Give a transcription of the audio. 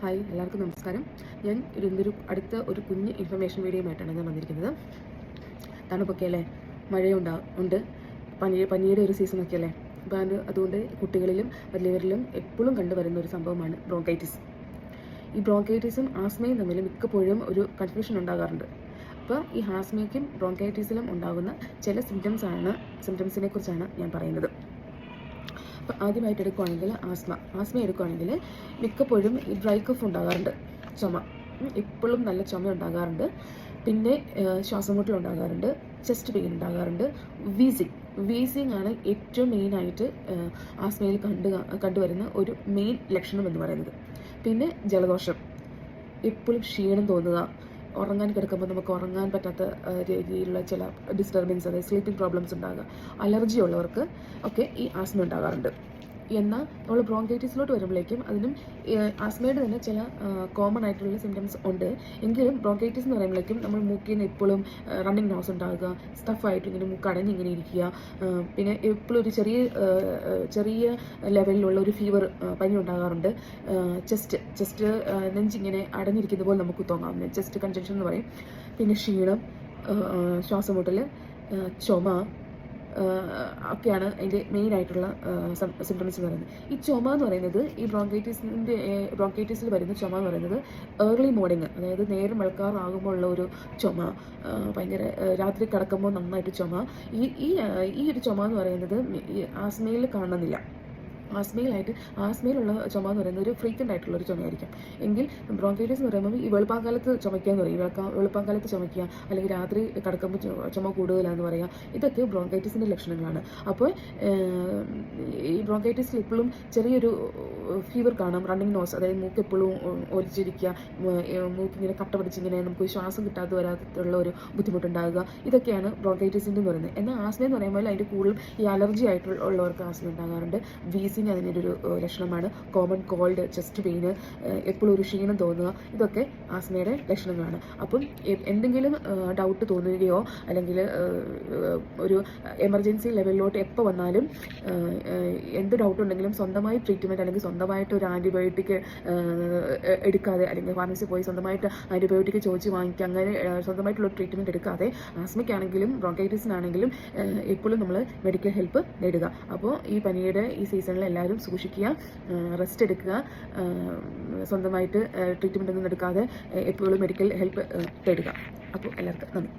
Hi, എല്ലാവർക്കും നമസ്കാരം. ഞാൻ അടുത്ത ഒരു കുഞ്ഞ് ഇൻഫർമേഷൻ വീഡിയോയുമായിട്ടാണ് ഞാൻ വന്നിരിക്കുന്നത്. തണുപ്പൊക്കെ അല്ലേ, ഉണ്ട്, പനിയുടെ ഒരു സീസണൊക്കെ അല്ലേ. അപ്പോൾ അതുകൊണ്ട് കുട്ടികളിലും വലിയവരിലും എപ്പോഴും കണ്ടുവരുന്ന ഒരു സംഭവമാണ് ബ്രോങ്കൈറ്റിസ്. ഈ ബ്രോങ്കൈറ്റിസും ആസ്മയും തമ്മിൽ മിക്കപ്പോഴും ഒരു കൺഫ്യൂഷൻ ഉണ്ടാകാറുണ്ട്. അപ്പോൾ ഈ ആസ്മയ്ക്കും ബ്രോങ്കൈറ്റിസിലും ഉണ്ടാകുന്ന ചില സിംറ്റംസിനെ കുറിച്ചാണ് ഞാൻ പറയുന്നത്. അപ്പോൾ ആദ്യമായിട്ട് എടുക്കുകയാണെങ്കിൽ ആസ്മ എടുക്കുകയാണെങ്കിൽ മിക്കപ്പോഴും ഈ ഡ്രൈ കഫ് ഉണ്ടാകാറുണ്ട്, ചുമ, എപ്പോഴും നല്ല ചുമ ഉണ്ടാകാറുണ്ട്. പിന്നെ ശ്വാസമുട്ടലുണ്ടാകാറുണ്ട്, ചെസ്റ്റ് പെയിൻ ഉണ്ടാകാറുണ്ട്, വീസിങ് ആണ് ഏറ്റവും മെയിനായിട്ട് ആസ്മയിൽ കണ്ടുവരുന്ന ഒരു മെയിൻ ലക്ഷണം എന്ന് പറയുന്നത്. പിന്നെ ജലദോഷം, എപ്പോഴും ക്ഷീണം തോന്നുക, ഉറങ്ങാൻ കിടക്കുമ്പോൾ നമുക്ക് ഉറങ്ങാൻ പറ്റാത്ത രീതിയിലുള്ള ചില ഡിസ്റ്റർബൻസ്, അതായത് സ്ലീപ്പിംഗ് പ്രോബ്ലംസ് ഉണ്ടാകുക. അലർജി ഉള്ളവർക്ക് ഒക്കെ ഈ ആസ്മ ഉണ്ടാകാറുണ്ട്. എന്നാൽ നമ്മൾ ബ്രോങ്കൈറ്റിസിലോട്ട് വരുമ്പോഴേക്കും അതിനും ആസ്മയുടെ തന്നെ ചില കോമൺ ആയിട്ടുള്ള സിംറ്റംസ് ഉണ്ട്. എങ്കിലും ബ്രോങ്കൈറ്റിസ് എന്ന് പറയുമ്പോഴേക്കും നമ്മൾ മൂക്കിൽ നിന്ന് എപ്പോഴും റണ്ണിങ് നോസ് ഉണ്ടാകുക, സ്റ്റഫായിട്ട് ഇങ്ങനെ മൂക്ക് അടഞ്ഞിങ്ങനെ ഇരിക്കുക, പിന്നെ എപ്പോഴും ഒരു ചെറിയ ലെവലിലുള്ള ഒരു ഫീവർ, പനി ഉണ്ടാകാറുണ്ട്. ചെസ്റ്റ് നെഞ്ചിങ്ങനെ അടഞ്ഞിരിക്കുന്ന പോലെ നമുക്ക് തോന്നാം, ചെസ്റ്റ് കൺജക്ഷൻ എന്ന് പറയും. പിന്നെ ക്ഷീണം, ശ്വാസമുട്ടൽ, ചുമ ഒക്കെയാണ് അതിൻ്റെ മെയിനായിട്ടുള്ള സിംറ്റംസ് എന്ന് പറയുന്നത്. ഈ ചുമ എന്ന് പറയുന്നത് ഈ ബ്രോങ്കൈറ്റിസിൽ വരുന്ന ചുമ എന്ന് പറയുന്നത് ഏർലി മോർണിംഗ്, അതായത് നേരം വെളുക്കാറാകുമ്പോൾ ഉള്ള ഒരു ചുമ, ഭയങ്കര രാത്രി കിടക്കുമ്പോൾ നന്നായിട്ട് ചുമ. ഈ ഒരു ചുമ എന്ന് പറയുന്നത് ആസ്മയിൽ കാണുന്നില്ല. ആസ്മയിലുള്ള ചുമ എന്ന് പറയുന്നത് ഒരു ഫ്രീക്വൻ്റ് ആയിട്ടുള്ള ഒരു ചുമയായിരിക്കും. എങ്കിൽ ബ്രോങ്കൈറ്റിസ് എന്ന് പറയുമ്പോൾ ഈ വെളുപ്പാങ്കാലത്ത് ചുമയ്ക്കുക എന്ന് പറയും, വെളുപ്പാങ്കാലത്ത് ചുമയ്ക്കുക, അല്ലെങ്കിൽ രാത്രി കിടക്കുമ്പോൾ ചുമ കൂടുതലാന്ന് പറയുക, ഇതൊക്കെ ബ്രോങ്കൈറ്റിസിൻ്റെ ലക്ഷണങ്ങളാണ്. അപ്പോൾ ഈ ബ്രോങ്കൈറ്റിസിൽ എപ്പോഴും ചെറിയൊരു ഫീവർ കാണാം, റണ്ണിങ് നോസ്, അതായത് മൂക്ക് എപ്പോഴും ഒലിച്ചിരിക്കുക, മൂക്കിങ്ങനെ കട്ട പിടിച്ചിങ്ങനെ നമുക്ക് ശ്വാസം കിട്ടാതെ വരാത്തുള്ള ഒരു ബുദ്ധിമുട്ടുണ്ടാകുക, ഇതൊക്കെയാണ് ബ്രോങ്കൈറ്റിസിൻ്റെ എന്ന് പറയുന്നത്. എന്നാൽ ആസ്മ എന്ന് പറയുമ്പോൾ അതിൻ്റെ കൂടുതലും ഈ അലർജി ആയിട്ടുള്ളവർക്ക് ആസ്മ ഉണ്ടാകാറുണ്ട്. വീസിങ് അതിൻ്റെ ഒരു ലക്ഷണമാണ്. കോമൺ കോൾഡ്, ചെസ്റ്റ് പെയിന്, എപ്പോഴും ഒരു ക്ഷീണം തോന്നുക, ഇതൊക്കെ ആസ്മയുടെ ലക്ഷണങ്ങളാണ്. അപ്പം എന്തെങ്കിലും ഡൗട്ട് തോന്നുകയോ അല്ലെങ്കിൽ ഒരു എമർജൻസി ലെവലിലോട്ട് എപ്പോൾ വന്നാലും എന്ത് ഡൗട്ട് ഉണ്ടെങ്കിലും സ്വന്തമായി ട്രീറ്റ്മെൻറ്റ് അല്ലെങ്കിൽ സ്വന്തമായിട്ട് ഒരു ആൻറ്റിബയോട്ടിക് എടുക്കാതെ, അല്ലെങ്കിൽ ഫാർമസി പോയി സ്വന്തമായിട്ട് ആൻറ്റിബയോട്ടിക് ചോദിച്ച് വാങ്ങിക്കുക, അങ്ങനെ സ്വന്തമായിട്ടുള്ള ട്രീറ്റ്മെൻറ്റ് എടുക്കാതെ ആസ്മയ്ക്കാണെങ്കിലും ബ്രോങ്കൈറ്റിസിനാണെങ്കിലും എപ്പോഴും നമ്മൾ മെഡിക്കൽ ഹെൽപ്പ് നേടുക. അപ്പോൾ ഈ പനിയുടെ ഈ സീസണിൽ എല്ലാവരും സൂക്ഷിക്കുക, റെസ്റ്റ് എടുക്കുക, സ്വന്തമായിട്ട് ട്രീറ്റ്മെൻ്റ് ഒന്നും എടുക്കാതെ എപ്പോഴും മെഡിക്കൽ ഹെൽപ്പ് തേടുക. അപ്പോൾ എല്ലാവർക്കും നന്ദി.